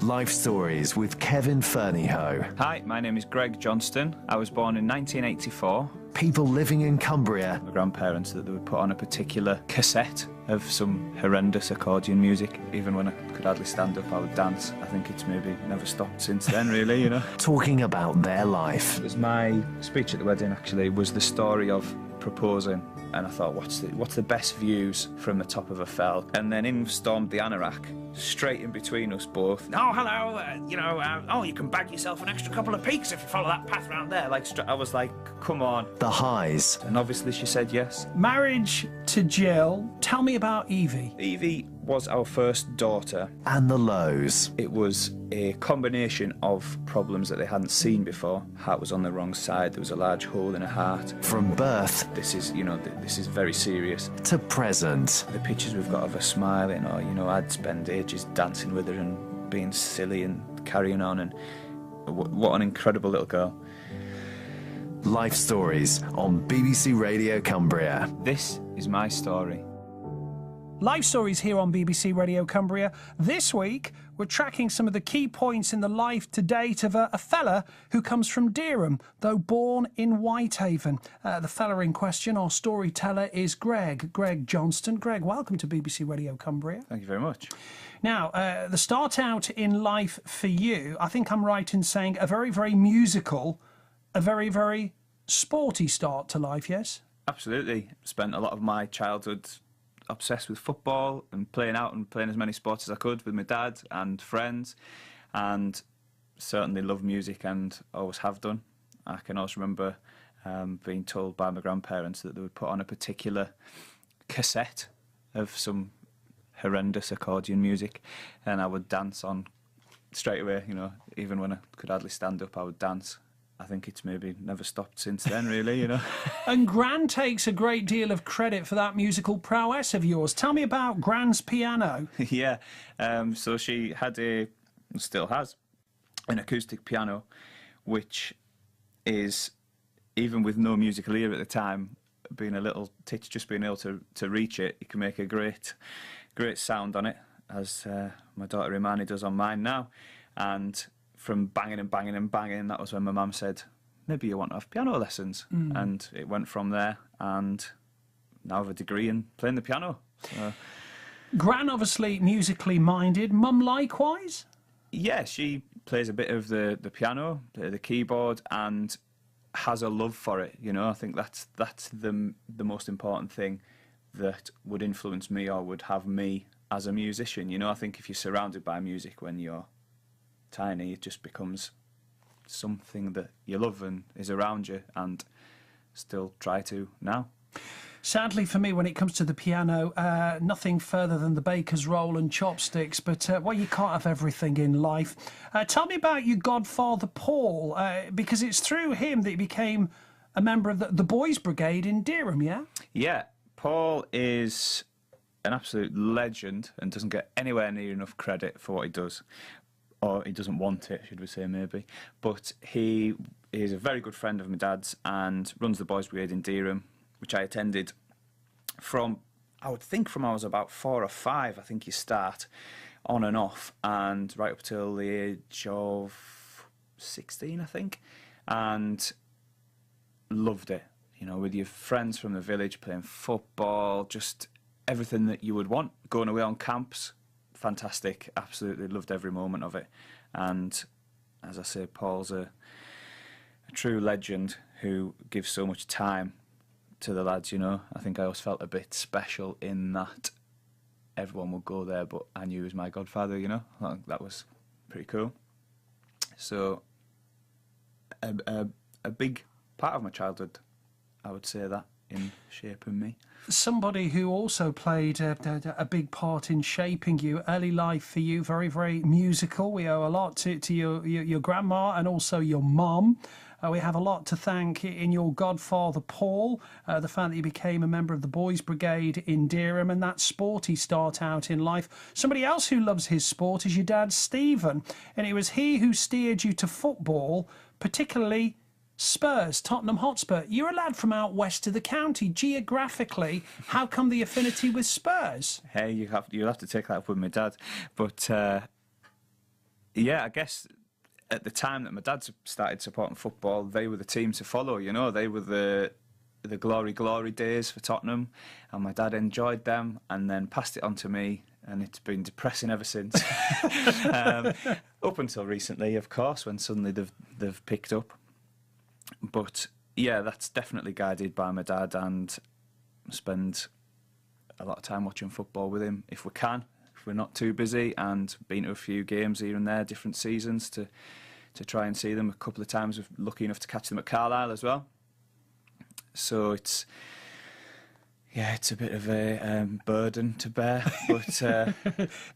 Life Stories with Kevin Fernihough. Hi, my name is Greg Johnston. I was born in 1984. People living in Cumbria. My grandparents, that they would put on a particular cassette of some horrendous accordion music. Even when I could hardly stand up, I would dance. I think it's maybe never stopped since then, really, you know. Talking about their life. It was my speech at the wedding, actually, was the story of proposing. And I thought, what's the best views from the top of a fell? And then in stormed the anorak, straight in between us both. Oh, hello, you can bag yourself an extra couple of peaks if you follow that path round there. I was like, come on. The highs. And obviously she said yes. Marriage to Jill. Tell me about Evie. Evie was our first daughter. And the lows. It was a combination of problems that they hadn't seen before. Heart was on the wrong side. There was a large hole in her heart. From birth. This is very serious. To present. The pictures we've got of her smiling, or, I'd spend ages dancing with her and being silly and carrying on, and what an incredible little girl. Life Stories on BBC Radio Cumbria. This is my story. Life Stories here on BBC Radio Cumbria. This week, we're tracking some of the key points in the life to date of a fella who comes from Dereham, though born in Whitehaven. The fella in question, our storyteller, is Greg Johnston. Greg, welcome to BBC Radio Cumbria. Thank you very much. Now, the start out in life for you, I think I'm right in saying a very, very musical, a very, very sporty start to life, yes? Absolutely. Spent a lot of my childhood obsessed with football and playing out and playing as many sports as I could with my dad and friends, and certainly love music and always have done. I can also remember being told by my grandparents that they would put on a particular cassette of some horrendous accordion music, and I would dance on straight away, even when I could hardly stand up, I would dance. I think it's maybe never stopped since then, really, And Gran takes a great deal of credit for that musical prowess of yours. Tell me about Gran's piano. Yeah, so she had still has, an acoustic piano, which is, even with no musical ear at the time, being a little titch, just being able to reach it, you can make a great sound on it, as my daughter Imani does on mine now. And from banging and banging and banging, that was when my mum said, maybe you want to have piano lessons. And it went from there, and now I have a degree in playing the piano. So. Gran obviously musically minded, Mum likewise? Yeah, she plays a bit of the piano, the keyboard, and has a love for it. I think that's the most important thing that would influence me or would have me as a musician. I think if you're surrounded by music when you're tiny, it just becomes something that you love and is around you, and still try to now. Sadly for me, when it comes to the piano, nothing further than the baker's roll and chopsticks, but you can't have everything in life. Tell me about your godfather Paul, because it's through him that you became a member of the Boys Brigade in Dereham, yeah? Yeah, Paul is an absolute legend and doesn't get anywhere near enough credit for what he does. Or he doesn't want it, should we say, maybe. But he is a very good friend of my dad's and runs the Boys Brigade in Dereham, which I attended from I was about 4 or 5, I think you start, on and off, and right up till the age of 16, I think, and loved it. With your friends from the village, playing football, just everything that you would want, going away on camps. Fantastic, absolutely loved every moment of it. And as I say, Paul's a true legend who gives so much time to the lads. I think I always felt a bit special in that everyone would go there, but I knew he was my godfather. That was pretty cool. So a big part of my childhood, I would say, that in shaping me. Somebody who also played a big part in shaping you. Early life for you, very, very musical. We owe a lot to your grandma and also your mum. We have a lot to thank in your godfather Paul, the fact that you became a member of the Boys Brigade in Dereham, and that sporty start out in life. Somebody else who loves his sport is your dad Stephen, and it was he who steered you to football, particularly Spurs, Tottenham Hotspur. You're a lad from out west of the county. Geographically, how come the affinity with Spurs? Hey, you'll have to take that up with my dad. But Yeah, I guess at the time that my dad started supporting football, they were the team to follow. You know, they were the glory days for Tottenham, and my dad enjoyed them and then passed it on to me, and it's been depressing ever since. Up until recently, of course, when suddenly they've picked up. But yeah, that's definitely guided by my dad, and spend a lot of time watching football with him if we can, if we're not too busy, and been to a few games here and there, different seasons, to try and see them. A couple of times we're lucky enough to catch them at Carlisle as well. So it's a bit of a burden to bear, but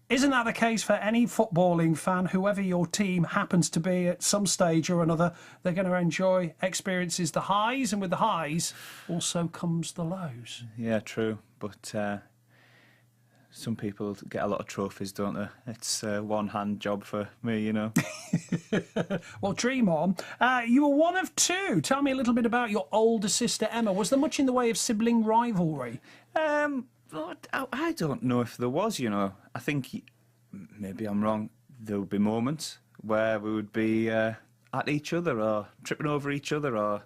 Isn't that the case for any footballing fan? Whoever your team happens to be at some stage or another, they're going to enjoy experiences, the highs, and with the highs also comes the lows. yeah, true. But some people get a lot of trophies, don't they? It's a one-hand job for me, you know. Well, dream on. You were one of two. Tell me a little bit about your older sister, Emma. Was there much in the way of sibling rivalry? I don't know if there was, you know. I think, maybe I'm wrong, there would be moments where we would be at each other, or tripping over each other, or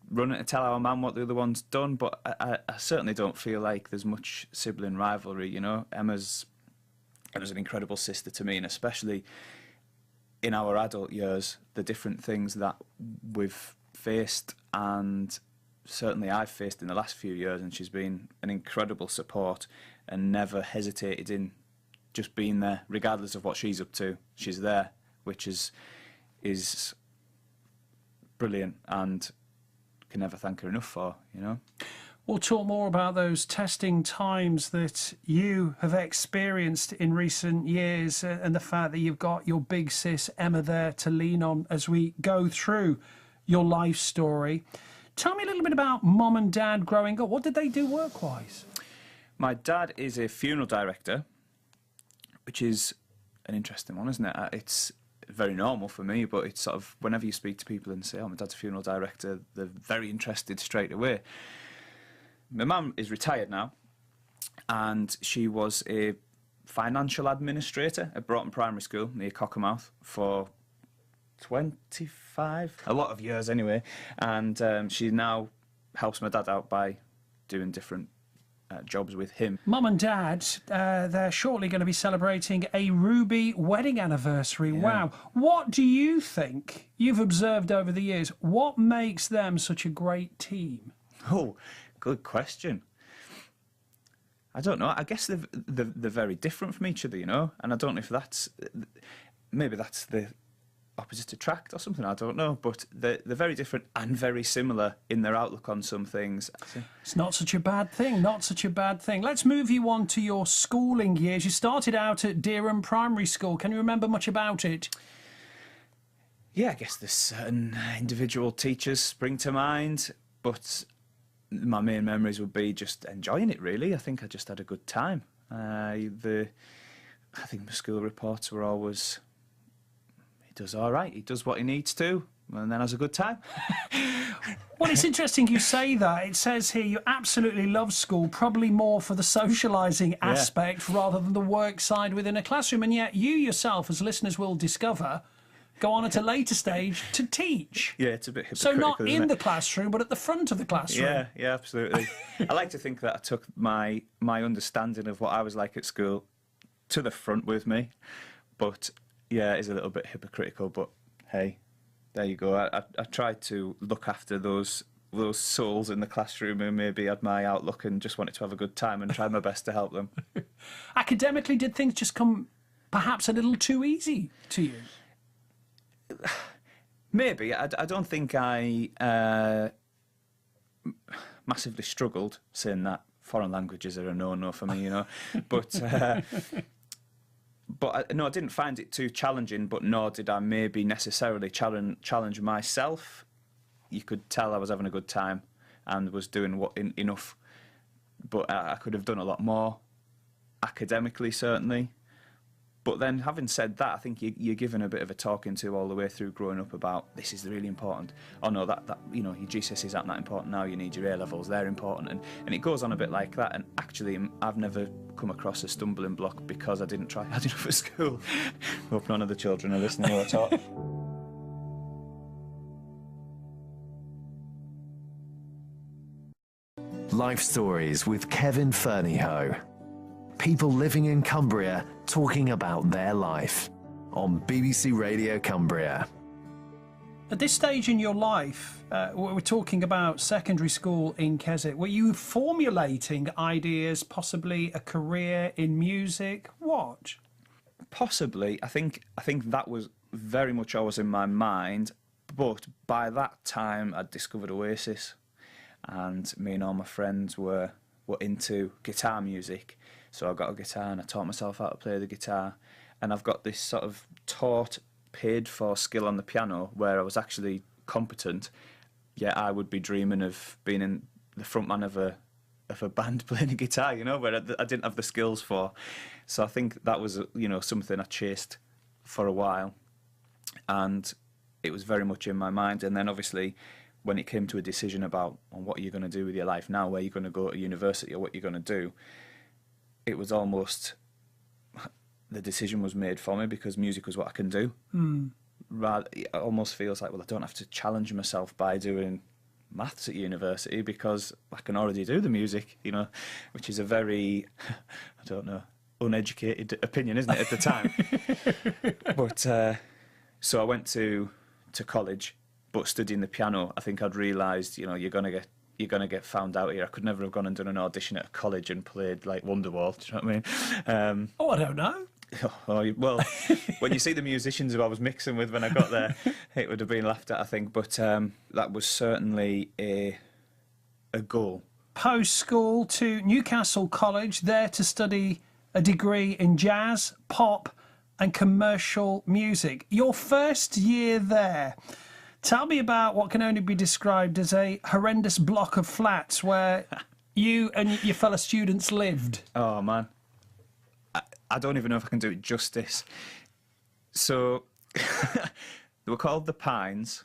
running to tell our mum what the other one's done. But I certainly don't feel like there's much sibling rivalry, you know. Emma's an incredible sister to me, and especially in our adult years, the different things that we've faced, and certainly I've faced in the last few years, and she's been an incredible support and never hesitated in just being there, regardless of what she's up to. She's there, which is brilliant, and can never thank her enough for, you know. We'll talk more about those testing times that you have experienced in recent years, and the fact that you've got your big sis Emma there to lean on as we go through your life story. Tell me a little bit about Mum and Dad growing up. What did they do work-wise? My dad is a funeral director, which is an interesting one, isn't it? It's very normal for me, but it's sort of, whenever you speak to people and say, oh, my dad's a funeral director, they're very interested straight away. My mum is retired now, and she was a financial administrator at Broughton Primary School near Cockermouth for a lot of years anyway, and she now helps my dad out by doing different jobs with him. Mum and Dad, they're shortly going to be celebrating a Ruby wedding anniversary. Yeah. Wow. What do you think, you've observed over the years, what makes them such a great team? Oh, good question. I don't know. I guess they're very different from each other, you know, and I don't know if maybe that's the opposite attract or something, I don't know, but they're very different and very similar in their outlook on some things. It's not such a bad thing, not such a bad thing. Let's move you on to your schooling years. You started out at Dereham Primary School. Can you remember much about it? Yeah, I guess there's certain individual teachers spring to mind, but my main memories would be just enjoying it, really. I think I just had a good time. I think my school reports were always, he does all right, he does what he needs to, and then has a good time. Well, it's interesting you say that. It says here you absolutely love school, probably more for the socialising aspect rather than the work side within a classroom, and yet you yourself, as listeners will discover, go on at a later stage to teach. Yeah, it's a bit hypocritical, so not isn't in it? the classroom, but at the front of the classroom. Yeah, absolutely. I like to think that I took my understanding of what I was like at school to the front with me, but yeah, it is a little bit hypocritical, but hey, there you go. I tried to look after those souls in the classroom who maybe had my outlook and just wanted to have a good time, and tried my best to help them. Academically, did things just come perhaps a little too easy to you? Maybe. I don't think I massively struggled, saying that. Foreign languages are a no-no for me, you know. But no, I didn't find it too challenging, but nor did I maybe necessarily challenge myself. You could tell I was having a good time and was doing enough, but I could have done a lot more, academically certainly. But then, having said that, I think you're given a bit of a talking to all the way through growing up about this is really important. Oh no, that you know, your GCSEs aren't that important now. You need your A levels; they're important, and it goes on a bit like that. And actually, I've never come across a stumbling block because I didn't try hard enough at school. Hope none of the children are listening to what I talk. Life Stories with Kevin Fernihough. People living in Cumbria talking about their life on BBC Radio Cumbria. At this stage in your life, we're talking about secondary school in Keswick. Were you formulating ideas, possibly a career in music? What? Possibly. I think that was very much always in my mind. But by that time, I'd discovered Oasis, and me and all my friends were into guitar music. So I got a guitar and I taught myself how to play the guitar. And I've got this sort of taught, paid-for skill on the piano where I was actually competent, yet I would be dreaming of being in the frontman of a band playing a guitar, you know, where I didn't have the skills for. So I think that was, you know, something I chased for a while. And it was very much in my mind. And then obviously when it came to a decision about what you're going to do with your life now, where you're going to go to university or what you're going to do, it was almost, the decision was made for me because music was what I can do. Rather, it almost feels like, well, I don't have to challenge myself by doing maths at university because I can already do the music, you know, which is a very, I don't know, uneducated opinion, isn't it, at the time? But so I went to college, but studying the piano, I think I'd realised, you know, you're gonna get found out here. I could never have gone and done an audition at a college and played like Wonderwall. Do you know what I mean? Oh, I don't know. Well, when you see the musicians who I was mixing with when I got there, it would have been laughed at, I think. But that was certainly a goal. Post-school to Newcastle College, there to study a degree in jazz, pop and commercial music. Your first year there, tell me about what can only be described as a horrendous block of flats where you and your fellow students lived. Oh, man. I don't even know if I can do it justice. So, they were called the Pines,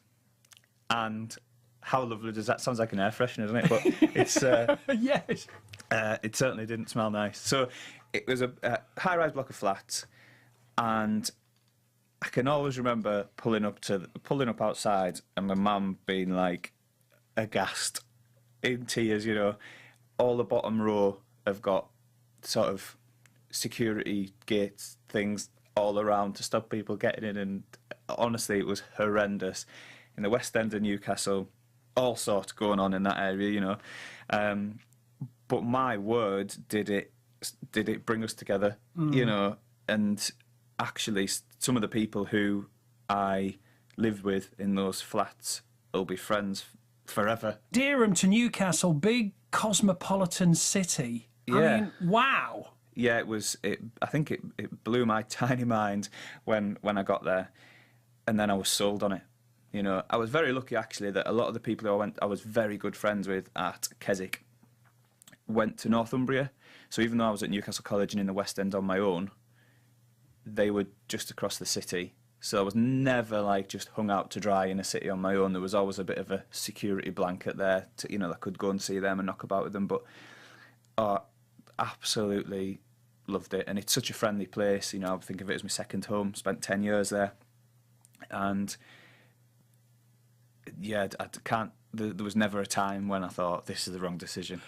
and how lovely does that sound? Like an air freshener, doesn't it? But it's Yes. It certainly didn't smell nice. So it was a high-rise block of flats, and I can always remember pulling up outside, and my mum being like aghast, in tears. You know, all the bottom row have got sort of security gates things all around to stop people getting in, and honestly it was horrendous. In the West End of Newcastle, all sorts going on in that area, you know, but my word, did it bring us together, you know. And actually some of the people who I lived with in those flats will be friends forever. Dereham to Newcastle, big cosmopolitan city. Yeah. I mean, wow. Yeah, it was. I think it blew my tiny mind when I got there, and then I was sold on it. You know, I was very lucky actually that a lot of the people who I was very good friends with at Keswick went to Northumbria. So even though I was at Newcastle College and in the West End on my own, they were just across the city. So I was never like just hung out to dry in a city on my own. There was always a bit of a security blanket there to, you know, I could go and see them and knock about with them. But absolutely loved it, and it's such a friendly place. You know, I think of it as my second home. Spent 10 years there, and yeah, I can't. There was never a time when I thought this is the wrong decision.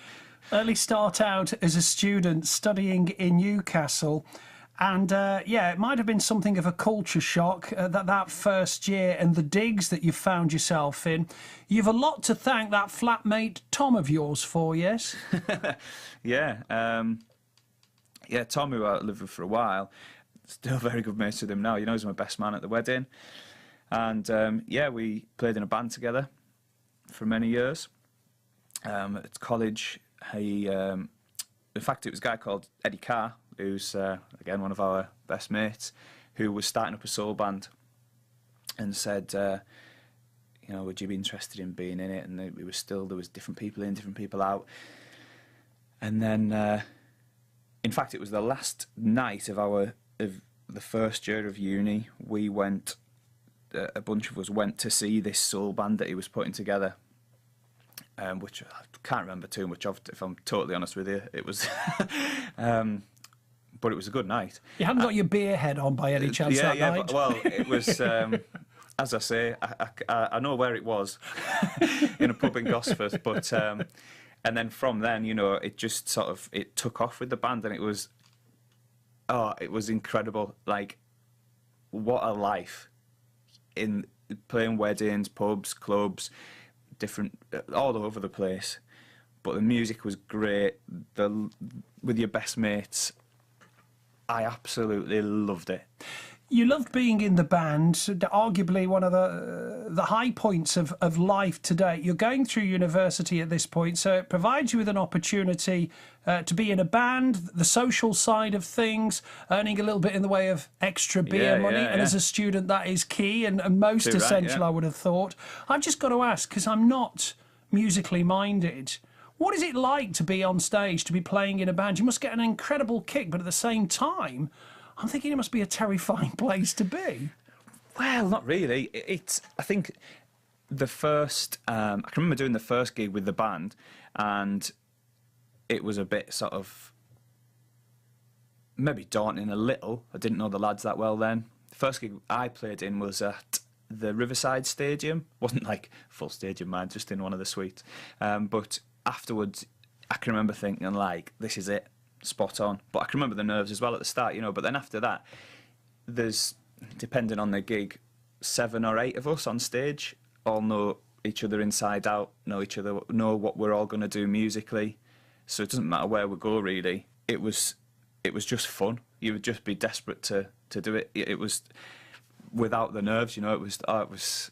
Early start out as a student studying in Newcastle, and yeah, it might have been something of a culture shock that first year and the digs that you found yourself in. You've a lot to thank that flatmate Tom of yours for, yes? Yeah. Yeah, Tom, who I lived with for a while, still very good mates with him now. You know, he's my best man at the wedding. And yeah, we played in a band together for many years. At college, in fact, it was a guy called Eddie Carr, who's, again, one of our best mates, who was starting up a soul band and said, you know, would you be interested in being in it? And there was different people in, different people out. And then, in fact, it was the last night of the first year of uni, we went, a bunch of us went to see this soul band that he was putting together, which I can't remember too much of, if I'm totally honest with you. It was, but it was a good night. You hadn't got your beer head on by any chance that night? Well, it was, as I say, I know where it was, in a pub in Gosforth, but, and then from then, you know, it just sort of, it took off with the band, and it was incredible. Like, what a life in playing weddings, pubs, clubs, different, all over the place. But the music was great. With your best mates, I absolutely loved it. You loved being in the band, arguably one of the high points of life today. You're going through university at this point, so it provides you with an opportunity to be in a band, the social side of things, earning a little bit in the way of extra beer money. And as a student, that is key and most essential, I would have thought. I've just got to ask, because I'm not musically minded, what is it like to be on stage, to be playing in a band? You must get an incredible kick, but at the same time, I'm thinking it must be a terrifying place to be. Well, not really. I think the first, I can remember doing the first gig with the band, and it was a bit sort of maybe daunting a little. I didn't know the lads that well then. The first gig I played in was at the Riverside Stadium. Wasn't like full stadium, man, just in one of the suites. But afterwards, I can remember thinking, like, this is it. Spot on. But I can remember the nerves as well at the start, you know. But then after that, there's, depending on the gig, 7 or 8 of us on stage, all know each other inside out, know each other, know what we're all going to do musically. So it doesn't matter where we go, really. It was just fun. You would just be desperate to do it. It was without the nerves, you know. It was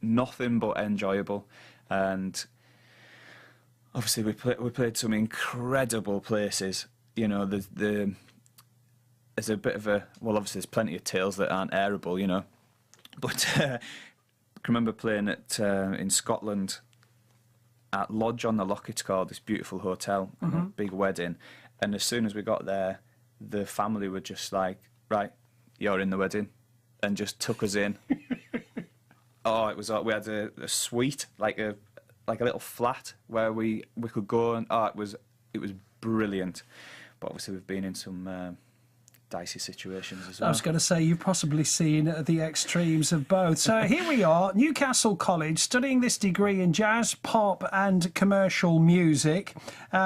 nothing but enjoyable. And obviously we played some incredible places. You know, there's a bit of a, well, obviously there's plenty of tales that aren't airable, you know. But I can remember playing at in Scotland at Lodge on the Loch, it's called, this beautiful hotel, big wedding. And as soon as we got there, the family were just like, right, you're in the wedding, and just took us in. Oh, it was, we had a suite, like a little flat where we could go, and it was brilliant. But obviously we've been in some dicey situations as well. I was going to say, you've possibly seen the extremes of both. So here we are, Newcastle College, studying this degree in jazz, pop and commercial music.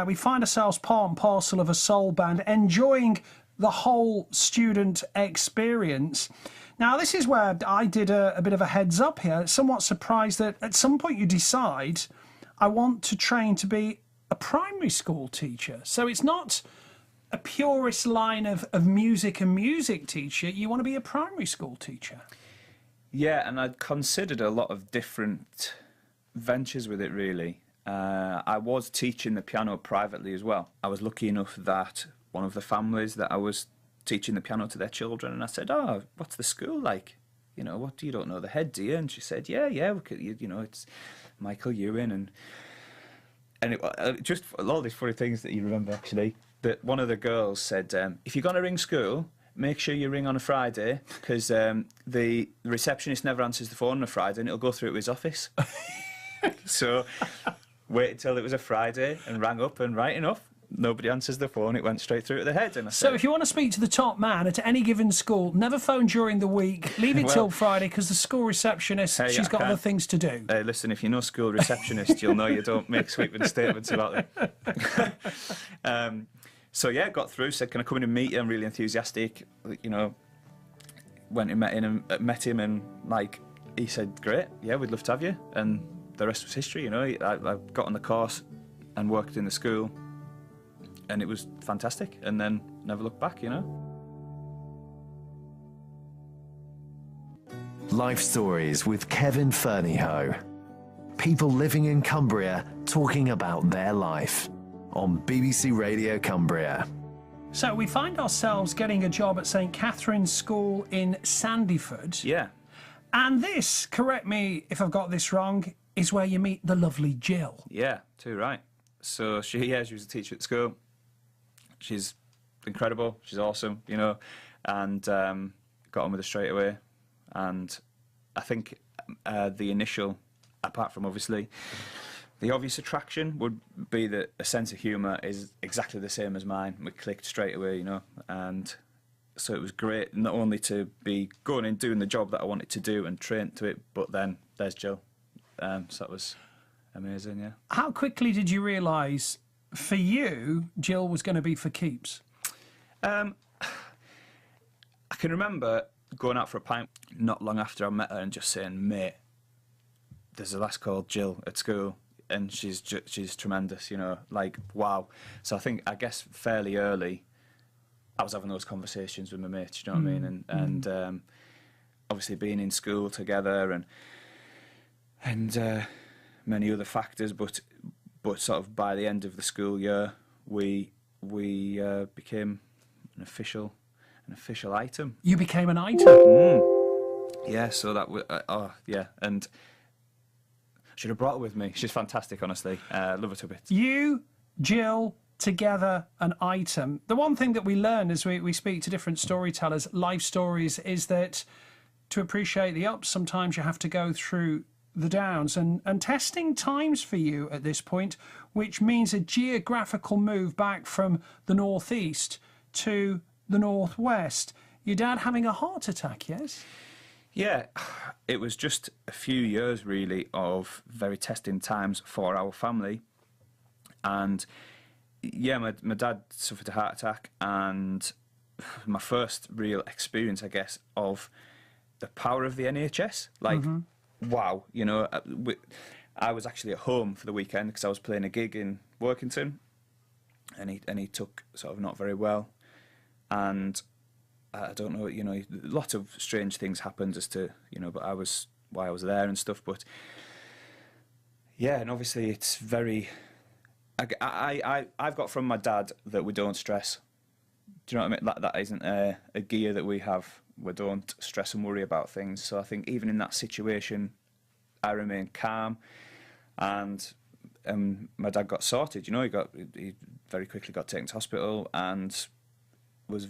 We find ourselves part and parcel of a soul band, enjoying the whole student experience. Now, this is where I did a bit of a heads up here. Somewhat surprised that at some point you decide, I want to train to be a primary school teacher. So it's not a purist line of music and music teacher. You want to be a primary school teacher. Yeah, and I'd considered a lot of different ventures with it, really. I was teaching the piano privately as well. I was lucky enough that one of the families that I was teaching the piano to their children, and I said, oh, what's the school like? You know, what, you don't know the head, do you? And she said, yeah, we could, you know, it's Michael Ewan, and it, just all these funny things that you remember, actually. That one of the girls said, if you're going to ring school, make sure you ring on a Friday, because the receptionist never answers the phone on a Friday, and it'll go through to his office. So wait until it was a Friday and rang up, and right enough, nobody answers the phone, it went straight through to the head. And I said, so if you want to speak to the top man at any given school, never phone during the week, leave it till Friday, because the school receptionist, she's got other things to do. Hey, listen, if you know school receptionist, you'll know you don't make sweeping statements about them. So yeah, got through, said, can I come in and meet you? I'm really enthusiastic. You know, went and met him, and like, he said, great, yeah, we'd love to have you. And the rest was history, you know. I got on the course and worked in the school, and it was fantastic, and then never looked back, you know. Life Stories with Kevin Fernihough. People living in Cumbria talking about their life on BBC Radio Cumbria. So we find ourselves getting a job at St Catherine's School in Sandyford. Yeah. And this, correct me if I've got this wrong, is where you meet the lovely Jill. Yeah, too right. So she was a teacher at school. She's incredible. She's awesome, you know. and got on with her straight away. And I think the initial, apart from obviously the obvious attraction, would be that a sense of humour is exactly the same as mine. We clicked straight away, you know, and so it was great not only to be going and doing the job that I wanted to do and train to it, but then there's Jill. So that was amazing, yeah. How quickly did you realise, for you, Jill was going to be for keeps? I can remember going out for a pint not long after I met her and just saying, mate, there's a lass called Jill at school, and she's tremendous, you know, like, wow. So I guess fairly early, I was having those conversations with my mates, you know what I mean? And obviously being in school together and many other factors, but sort of by the end of the school year, we became an official item. You became an item? Yeah, so that was, and should have brought her with me. She's fantastic, honestly. Love her to bits. You, Jill, together, an item. The one thing that we learn as we speak to different storytellers, life stories, is that to appreciate the ups, sometimes you have to go through the downs. And testing times for you at this point, which means a geographical move back from the northeast to the northwest. Your dad having a heart attack, yes? Yeah, it was just a few years, really, of very testing times for our family. And, yeah, my dad suffered a heart attack, and my first real experience, I guess, of the power of the NHS. Like, wow, you know, I was actually at home for the weekend because I was playing a gig in Workington, and he took sort of not very well. And I don't know, you know, lots of strange things happened as to, you know, but why I was there and stuff. But yeah, and obviously it's very, I've got from my dad that we don't stress. Do you know what I mean? That isn't a gear that we have. We don't stress and worry about things. So I think even in that situation, I remained calm, and my dad got sorted. You know, he very quickly got taken to hospital and was.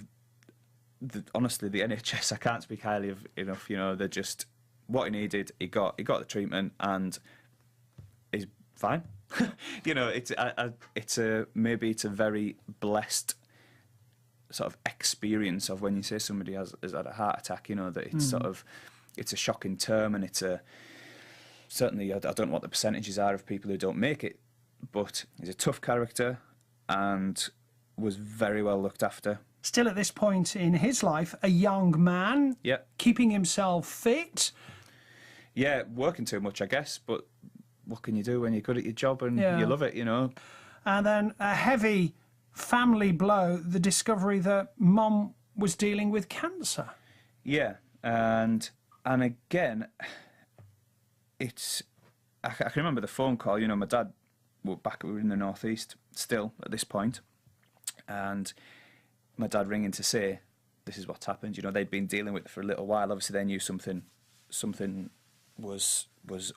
Honestly, the NHS, I can't speak highly of enough. You know, they're just what he needed. He got the treatment, and he's fine. You know, it's a very blessed sort of experience of when you say somebody has had a heart attack. You know, that it's sort of it's a shocking term, and it's certainly I don't know what the percentages are of people who don't make it, but he's a tough character and was very well looked after. Still at this point in his life, a young man, keeping himself fit. Yeah, working too much, I guess, but what can you do when you're good at your job and you love it, you know? And then a heavy family blow, the discovery that Mum was dealing with cancer. Yeah, and again, I can remember the phone call, you know, my dad, we were in the northeast still at this point, and my dad ringing to say, this is what's happened. You know, they'd been dealing with it for a little while. Obviously, they knew something was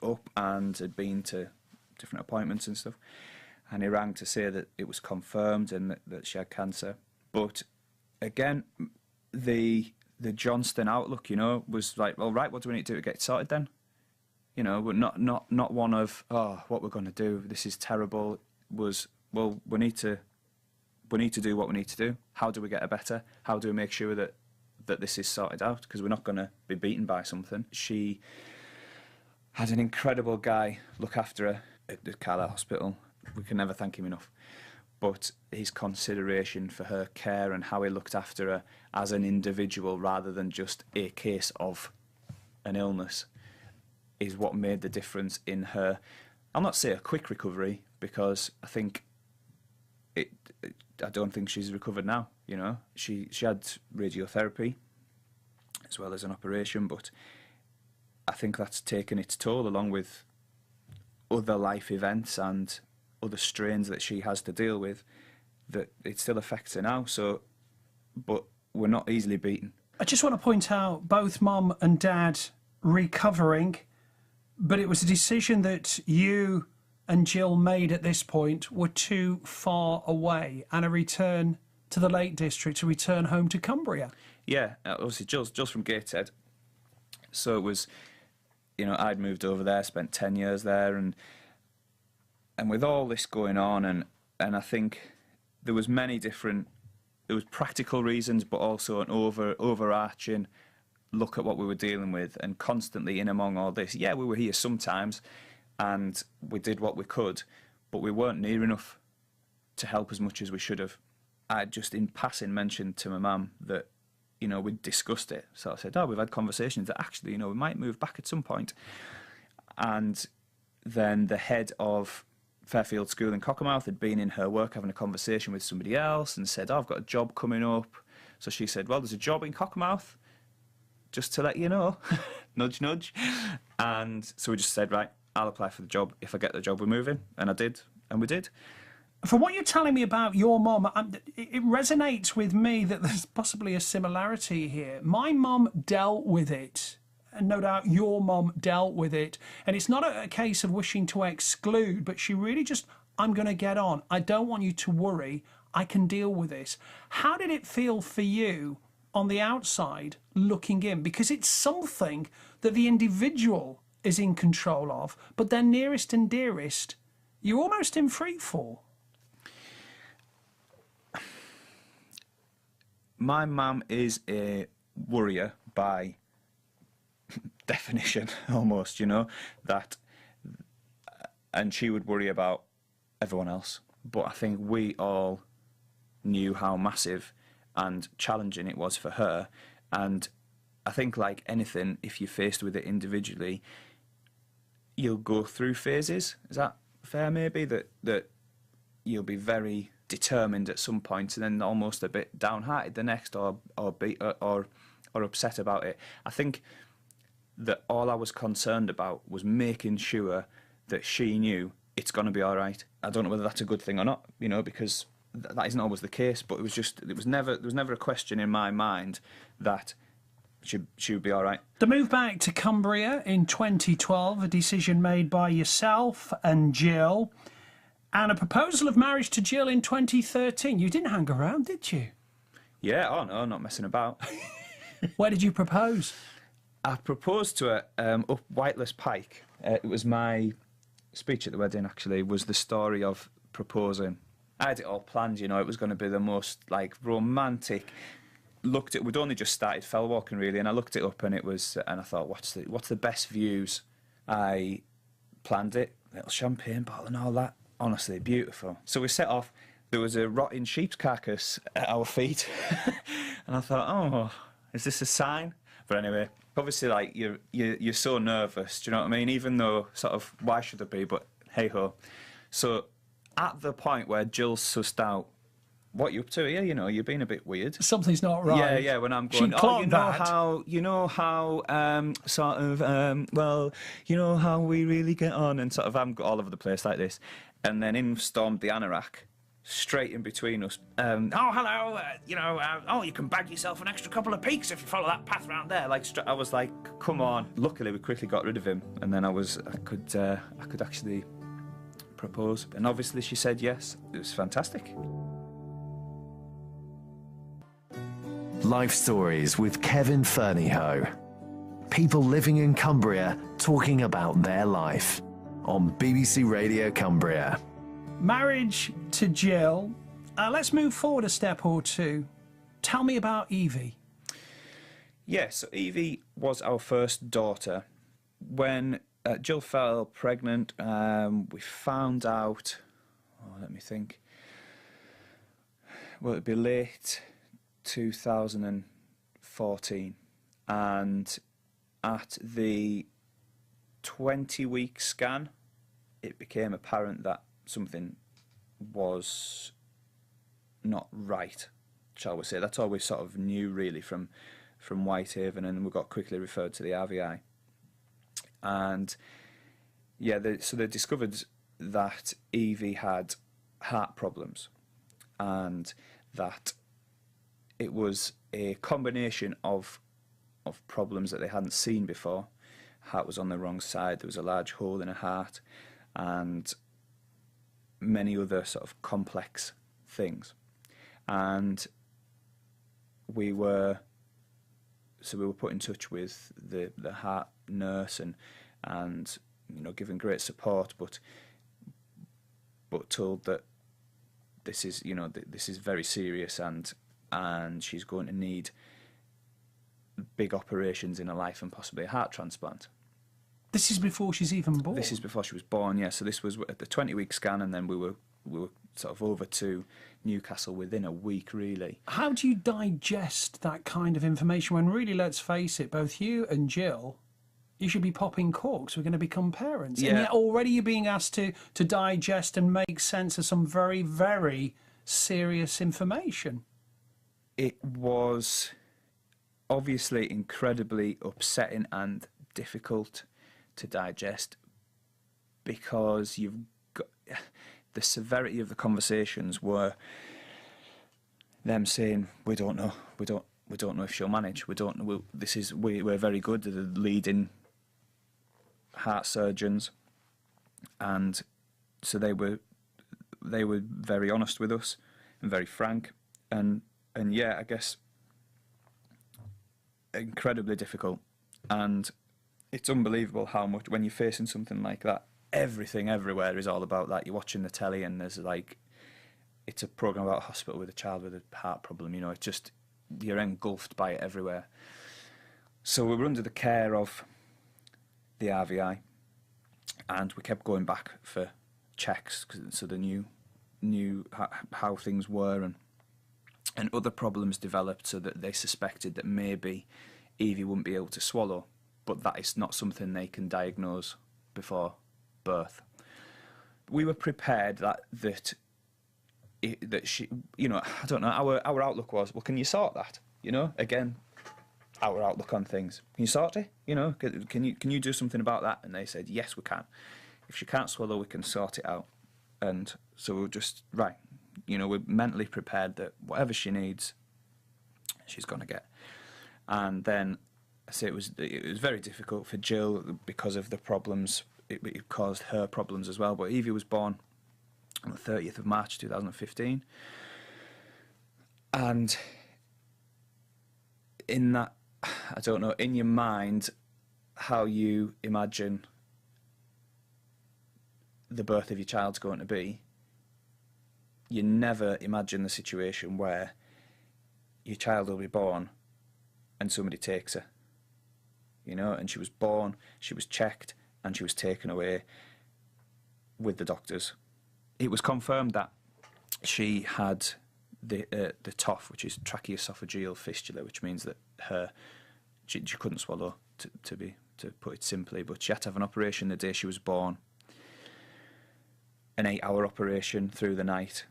up and had been to different appointments and stuff. And he rang to say that it was confirmed and that she had cancer. But again, the Johnston outlook, you know, was like, well, right, what do we need to do to get it sorted then? You know, but not one of, oh, what we're going to do, this is terrible. Was, well, we need to do what we need to do. How do we get her better? How do we make sure that this is sorted out? Because we're not going to be beaten by something. She had an incredible guy look after her at the Carlisle Hospital. We can never thank him enough. But his consideration for her care and how he looked after her as an individual rather than just a case of an illness is what made the difference in her. I'll not say a quick recovery, because I think I don't think she's recovered now. You know, she had radiotherapy as well as an operation, but I think that's taken its toll, along with other life events and other strains that she has to deal with, that it still affects her now. So, but we're not easily beaten. I just want to point out both Mum and Dad recovering, but it was a decision that you and Jill made at this point were too far away, and a return to the Lake District to return home to Cumbria. Yeah, obviously Jill's from Gateshead, so it was, I'd moved over there, spent 10 years there, and with all this going on, and I think there was practical reasons, but also an overarching look at what we were dealing with, and constantly in among all this, yeah, we were here sometimes, and we did what we could, but we weren't near enough to help as much as we should have. I just in passing mentioned to my mum that, we'd discussed it. So I said, we've had conversations that actually, we might move back at some point. And then the head of Fairfield School in Cockermouth had been in her work having a conversation with somebody else and said, I've got a job coming up. So she said, well, there's a job in Cockermouth, just to let you know. Nudge, nudge. And so we just said, right, I'll apply for the job. If I get the job, we're moving. And I did, and we did. From what you're telling me about your mum, it resonates with me that there's possibly a similarity here. My mum dealt with it, and no doubt your mum dealt with it. And it's not a case of wishing to exclude, but she really just, I'm going to get on. I don't want you to worry. I can deal with this. How did it feel for you on the outside looking in? Because it's something that the individual is in control of, but their nearest and dearest, you're almost in free fall. My mum is a worrier by definition, almost, that, and she would worry about everyone else. But I think we all knew how massive and challenging it was for her. And I think, like anything, if you're faced with it individually, you'll go through phases. Is that fair, maybe? That you'll be very determined at some point and then almost a bit downhearted the next, or upset about it. I think that all I was concerned about was making sure that she knew it's going to be all right. I don't know whether that's a good thing or not, because that isn't always the case, but there was never a question in my mind that she would be all right. The move back to Cumbria in 2012, a decision made by yourself and Jill, and a proposal of marriage to Jill in 2013. You didn't hang around, did you? Yeah, no, not messing about. Where did you propose? I proposed to her up Whiteless Pike. It was my speech at the wedding, actually, was the story of proposing. I had it all planned, it was going to be the most, romantic. We'd only just started fell walking, really, and I looked it up, and I thought, what's the best views? I planned it, little champagne bottle and all that. Honestly, beautiful. So we set off. There was a rotting sheep's carcass at our feet, and I thought, is this a sign? But anyway, obviously, you're so nervous. Do you know what I mean? Even though, sort of, why should there be? But hey ho. So at the point where Jill sussed out, what you up to here? You're being a bit weird. Something's not right. Yeah. When I'm going, how we really get on, and sort of I'm all over the place like this, and then in stormed the anorak, straight in between us. Hello, you can bag yourself an extra couple of peaks if you follow that path round there. I was like, come on. Luckily, we quickly got rid of him, and then I could actually propose, and obviously she said yes. It was fantastic. Life Stories with Kevin Fernihough. People living in Cumbria talking about their life on BBC Radio Cumbria. Marriage to Jill. Let's move forward a step or two. Tell me about Evie. Yes, so Evie was our first daughter. When Jill fell pregnant, we found out, let me think, it'd be late 2014, and at the 20-week scan it became apparent that something was not right, shall we say. That's all we sort of knew really from Whitehaven, and we got quickly referred to the RVI. And so they discovered that Evie had heart problems, and that it was a combination of problems that they hadn't seen before. Heart was on the wrong side, there was a large hole in her heart, and many other sort of complex things. And we were put in touch with the heart nurse and given great support, but told that this is this is very serious, and she's going to need big operations in her life and possibly a heart transplant. This is before she's even born? This is before she was born, yeah. So this was at the 20-week scan, and then we were sort of over to Newcastle within a week, really. How do you digest that kind of information when, really, let's face it, both you and Jill, you should be popping corks. We're going to become parents. Yeah. And yet already you're being asked to digest and make sense of some very, very serious information. It was obviously incredibly upsetting and difficult to digest, because you've got the severity of the conversations were them saying, we don't know if she'll manage, we don't know, we're very good, they're the leading heart surgeons, and so they were very honest with us and very frank, and yeah, I guess incredibly difficult. And it's unbelievable how much, when you're facing something like that, everything everywhere is all about that. You're watching the telly and there's it's a program about a hospital with a child with a heart problem, it's just, you're engulfed by it everywhere. So we were under the care of the RVI, and we kept going back for checks, so they knew how things were, and other problems developed, so that they suspected that maybe Evie wouldn't be able to swallow, but that is not something they can diagnose before birth. We were prepared that she, I don't know, our outlook was, well, can you sort that? Again, our outlook on things. Can you sort it? Can you do something about that? And they said, yes, we can. If she can't swallow, we can sort it out. And so we were just, right, we're mentally prepared that whatever she needs, she's going to get. And then, I say it was very difficult for Jill because of the problems. It caused her problems as well. But Evie was born on the 30th of March 2015. And in that, I don't know, in your mind, how you imagine the birth of your child's going to be, you never imagine the situation where your child will be born and somebody takes her. And she was born, she was checked, and she was taken away with the doctors. It was confirmed that she had the TOF, which is tracheoesophageal fistula, which means that she couldn't swallow, to put it simply, but she had to have an operation the day she was born, an 8-hour operation through the night,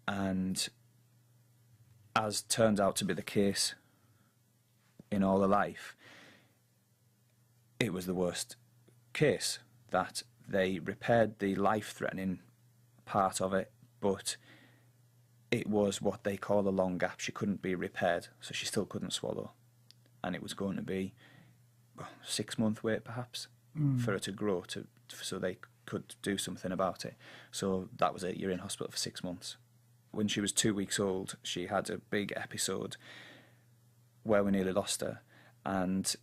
and as turned out to be the case in all her life, it was the worst case, that they repaired the life-threatening part of it, but it was what they call a long gap. She couldn't be repaired, so she still couldn't swallow, and it was going to be a 6-month wait perhaps for her to grow, so they could do something about it. So that was it, you're in hospital for 6 months. When she was 2 weeks old, she had a big episode where we nearly lost her, and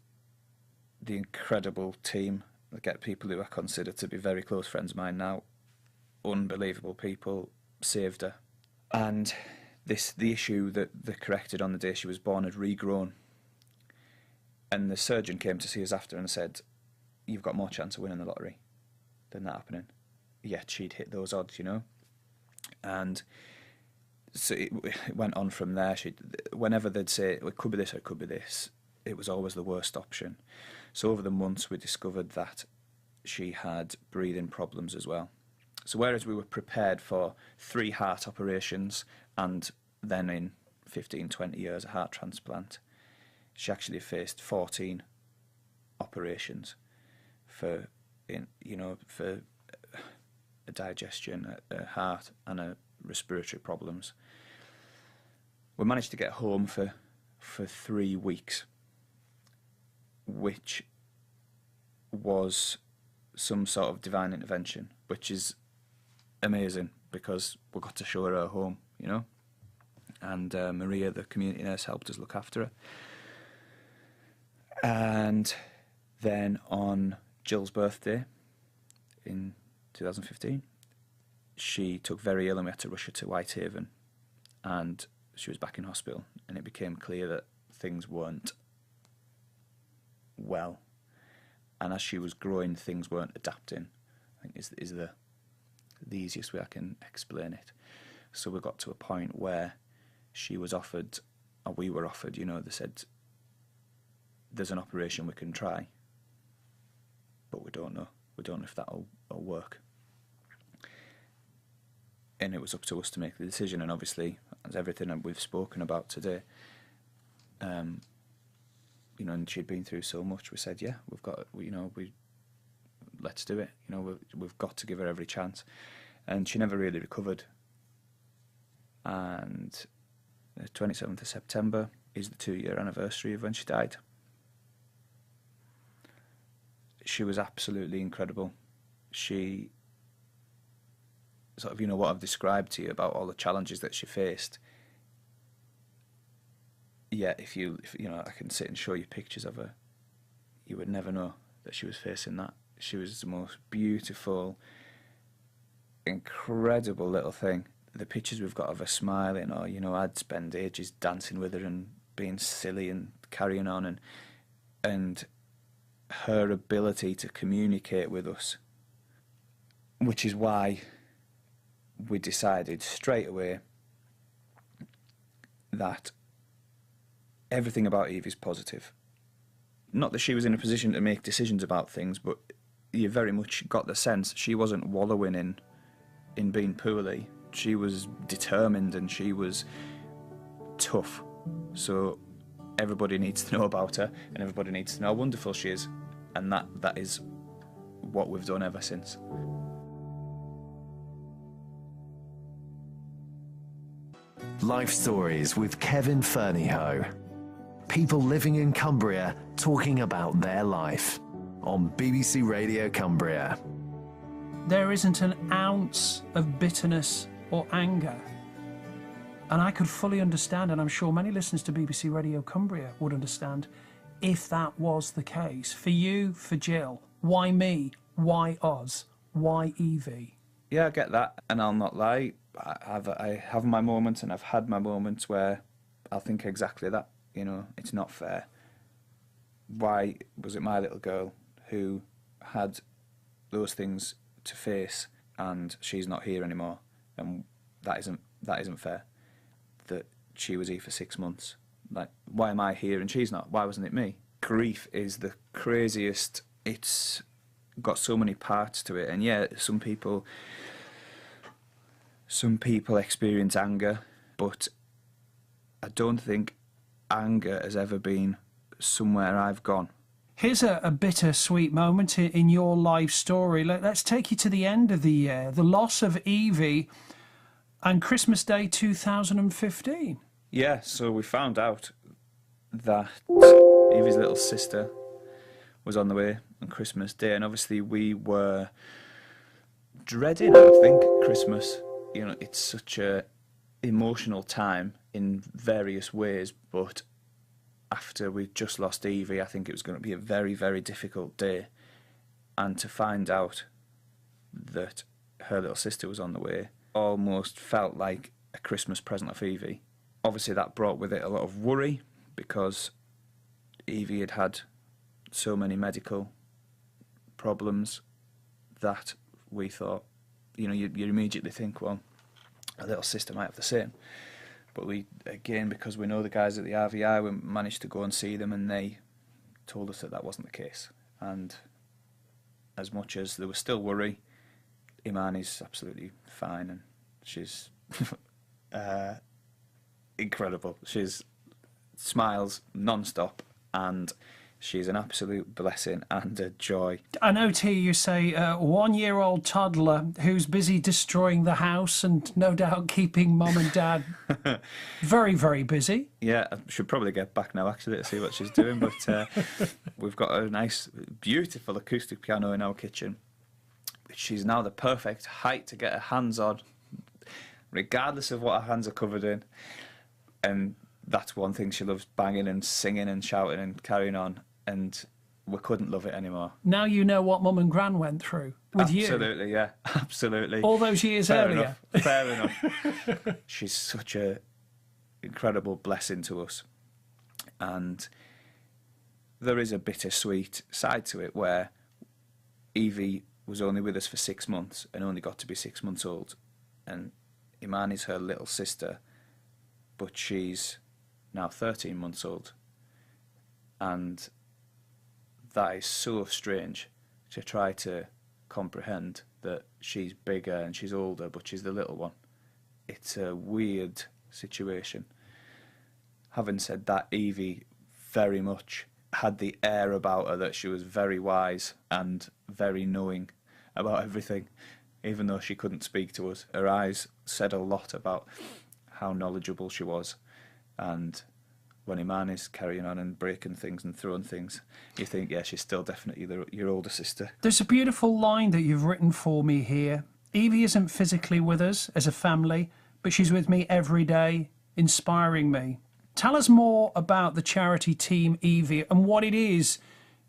the incredible team, I get people who I consider to be very close friends of mine now, unbelievable people, saved her. And the issue that they corrected on the day she was born had regrown, and the surgeon came to see us after and said, you've got more chance of winning the lottery than that happening. Yet she'd hit those odds, and so it went on from there. Whenever they'd say, it could be this or it could be this, it was always the worst option. So over the months, we discovered that she had breathing problems as well. So whereas we were prepared for 3 heart operations and then in 15, 20 years a heart transplant, she actually faced 14 operations for a digestion, a heart and a respiratory problems. We managed to get home for 3 weeks, which was some sort of divine intervention, which is amazing because we got to show her home, And Maria, the community nurse, helped us look after her. And then on Jill's birthday in 2015, she took very ill and we had to rush her to Whitehaven. And she was back in hospital, and it became clear that things weren't well. And as she was growing, things weren't adapting, I think is the easiest way I can explain it. So we got to a point where she was offered, or we were offered, they said, there's an operation we can try, but we don't know. We don't know if that'll work. And it was up to us to make the decision, and obviously, as everything that we've spoken about today, and she'd been through so much, we said, yeah, let's do it. We've got to give her every chance. And she never really recovered. And the 27th of September is the 2-year anniversary of when she died. She was absolutely incredible. She sort of, what I've described to you about all the challenges that she faced. Yeah, if I can sit and show you pictures of her, you would never know that she was facing that. She was the most beautiful, incredible little thing. The pictures we've got of her smiling, or I'd spend ages dancing with her and being silly and carrying on, and her ability to communicate with us, which is why we decided straight away that everything about Eve is positive. Not that she was in a position to make decisions about things, but you very much got the sense she wasn't wallowing in being poorly. She was determined and she was tough. So everybody needs to know about her, and everybody needs to know how wonderful she is. And that is what we've done ever since. Life Stories with Kevin Fernihough. People living in Cumbria talking about their life on BBC Radio Cumbria. There isn't an ounce of bitterness or anger. And I could fully understand, and I'm sure many listeners to BBC Radio Cumbria would understand, if that was the case. For you, for Jill, why me? Why us? Why Evie? Yeah, I get that, and I'll not lie. I have my moments, and I've had my moments where I'll think exactly that. It's not fair. Why was it my little girl who had those things to face, and she's not here anymore? And that isn't fair. That she was here for 6 months. Like, why am I here and she's not? Why wasn't it me? Grief is the craziest. It's got so many parts to it, and yeah, some people experience anger, but I don't think anger has ever been somewhere I've gone. Here's a bittersweet moment in your life story. Let's take you to the end of the year, the loss of Evie, and Christmas Day 2015. Yeah, so we found out that Evie's little sister was on the way on Christmas Day, and obviously we were dreading, I would think, Christmas. It's such a emotional time in various ways, but after we just lost Evie, I think it was going to be a very, very difficult day. And to find out that her little sister was on the way almost felt like a Christmas present of Evie. Obviously that brought with it a lot of worry, because Evie had had so many medical problems that we thought, you immediately think, well, a little sister might have the same. But we, again, because we know the guys at the RVI, we managed to go and see them, and they told us that wasn't the case. And as much as there was still worry, Imani's absolutely fine, and she's incredible. She's smiles non-stop, and she's an absolute blessing and a joy. I know, T, you say a 1-year-old toddler who's busy destroying the house and no doubt keeping Mum and Dad very, very busy. Yeah, I should probably get back now, actually, to see what she's doing. But we've got a nice, beautiful acoustic piano in our kitchen, which she's now the perfect height to get her hands on, regardless of what her hands are covered in. And that's one thing she loves, banging and singing and shouting and carrying on. And we couldn't love it anymore. Now you know what Mum and Gran went through with you. Absolutely, yeah, absolutely. All those years Fair earlier. Enough, fair enough. She's such a incredible blessing to us. And there is a bittersweet side to it where Evie was only with us for 6 months and only got to be 6 months old. And Iman is her little sister, but she's now 13 months old. And that is so strange to try to comprehend, that she's bigger and she's older, but she's the little one. It's a weird situation. Having said that, Evie very much had the air about her that she was very wise and very knowing about everything, even though she couldn't speak to us. Her eyes said a lot about how knowledgeable she was. And when Iman is carrying on and breaking things and throwing things, you think, yeah, she's still definitely your older sister. There's a beautiful line that you've written for me here. Evie isn't physically with us as a family, but she's with me every day, inspiring me. Tell us more about the charity Team Evie and what it is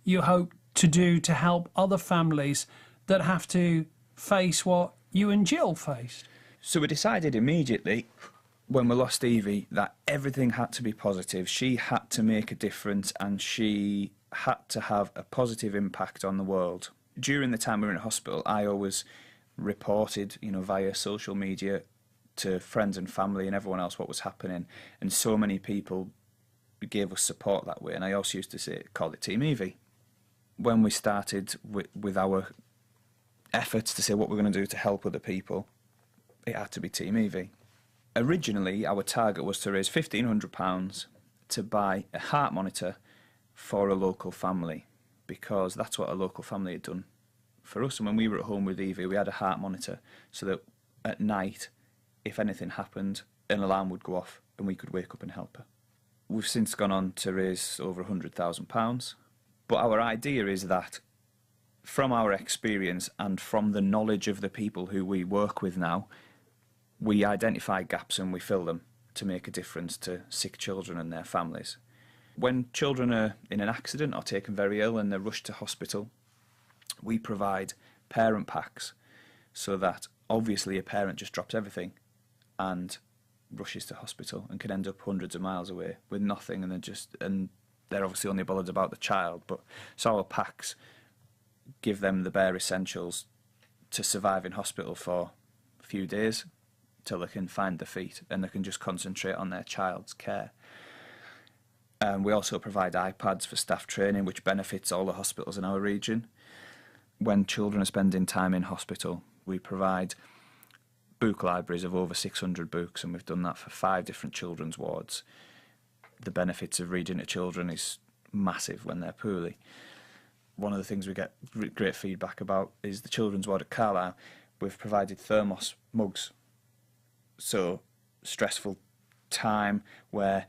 you hope to do to help other families that have to face what you and Jill faced. So we decided immediately, when we lost Evie, that everything had to be positive. She had to make a difference and she had to have a positive impact on the world. During the time we were in hospital, I always reported, via social media to friends and family and everyone else what was happening. And so many people gave us support that way. And I also used to call it Team Evie. When we started with our efforts to say what we're going to do to help other people, it had to be Team Evie. Originally, our target was to raise £1,500 to buy a heart monitor for a local family, because that's what a local family had done for us. And when we were at home with Evie, we had a heart monitor so that at night, if anything happened, an alarm would go off and we could wake up and help her. We've since gone on to raise over £100,000. But our idea is that from our experience and from the knowledge of the people who we work with now, we identify gaps and we fill them to make a difference to sick children and their families. When children are in an accident or taken very ill and they're rushed to hospital, we provide parent packs so that obviously a parent just drops everything and rushes to hospital and can end up hundreds of miles away with nothing, and they're obviously only bothered about the child. But so our packs give them the bare essentials to survive in hospital for a few days till they can find their feet and they can just concentrate on their child's care. We also provide iPads for staff training, which benefits all the hospitals in our region. When children are spending time in hospital, we provide book libraries of over 600 books, and we've done that for 5 different children's wards. The benefits of reading to children is massive when they're poorly. One of the things we get great feedback about is the children's ward at Carlisle. We've provided thermos mugs. So stressful time where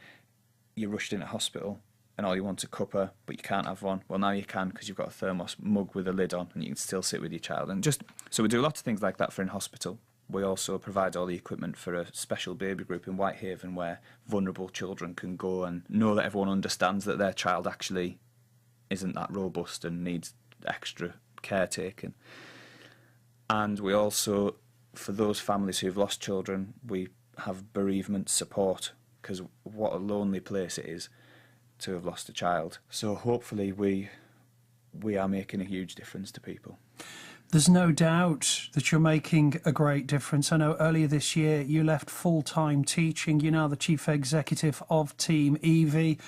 you're rushed into hospital and all you want is a cuppa, but you can't have one. Well, now you can, because you've got a thermos mug with a lid on and you can still sit with your child. And so we do lots of things like that for in hospital. We also provide all the equipment for a special baby group in Whitehaven where vulnerable children can go and know that everyone understands that their child actually isn't that robust and needs extra caretaking. And we also, for those families who've lost children, we have bereavement support, because what a lonely place it is to have lost a child. So hopefully we are making a huge difference to people. There's no doubt that you're making a great difference. I know earlier this year you left full-time teaching. You're now the chief executive of Team Evie.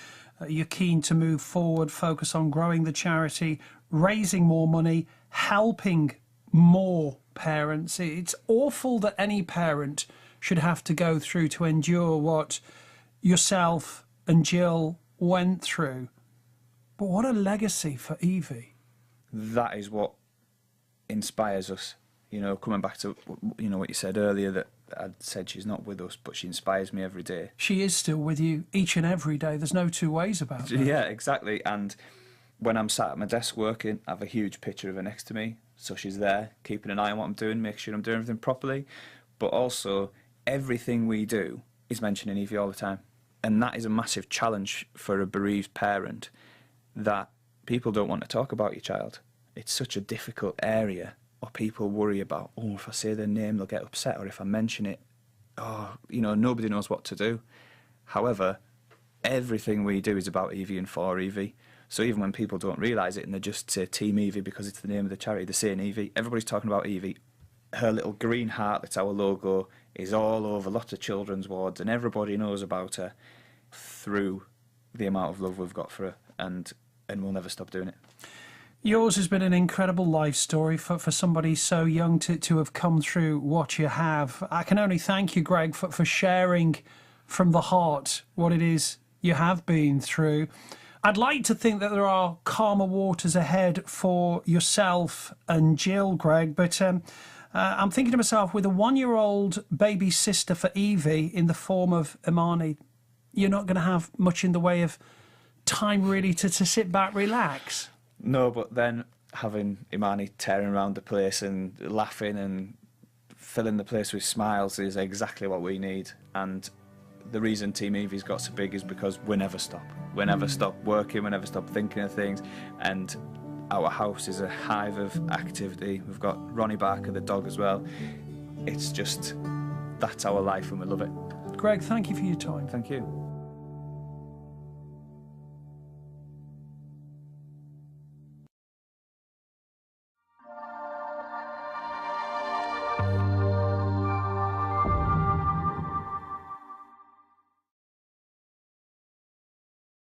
You're keen to move forward, focus on growing the charity, raising more money, helping more parents. It's awful that any parent should have to go through to endure what yourself and Jill went through. But what a legacy for Evie. That is what inspires us, coming back to what you said earlier, that I'd said she's not with us, but she inspires me every day. She is still with you each and every day. There's no two ways about that. Yeah, exactly. And when I'm sat at my desk working, I have a huge picture of her next to me, so she's there keeping an eye on what I'm doing, make sure I'm doing everything properly. But also everything we do is mentioning Evie all the time. And that is a massive challenge for a bereaved parent, that people don't want to talk about your child. It's such a difficult area, or people worry about, oh, if I say their name, they'll get upset, or if I mention it, oh, nobody knows what to do. However, everything we do is about Evie and for Evie. So even when people don't realise it and they just say Team Evie because it's the name of the charity, they're saying Evie. Everybody's talking about Evie. Her little green heart, that's our logo, is all over lots of children's wards, and everybody knows about her through the amount of love we've got for her, and we'll never stop doing it. Yours has been an incredible life story for somebody so young to have come through what you have. I can only thank you, Greg, for sharing from the heart what it is you have been through. I'd like to think that there are calmer waters ahead for yourself and Jill, Greg, but I'm thinking to myself, with a 1-year-old baby sister for Evie in the form of Imani, you're not going to have much in the way of time really to sit back, relax. No, but then having Imani tearing around the place and laughing and filling the place with smiles is exactly what we need. And the reason Team Evie's got so big is because we never stop. We never stop working, we never stop thinking of things, and our house is a hive of activity. We've got Ronnie Barker, the dog, as well. It's just, that's our life and we love it. Greg, thank you for your time. Thank you.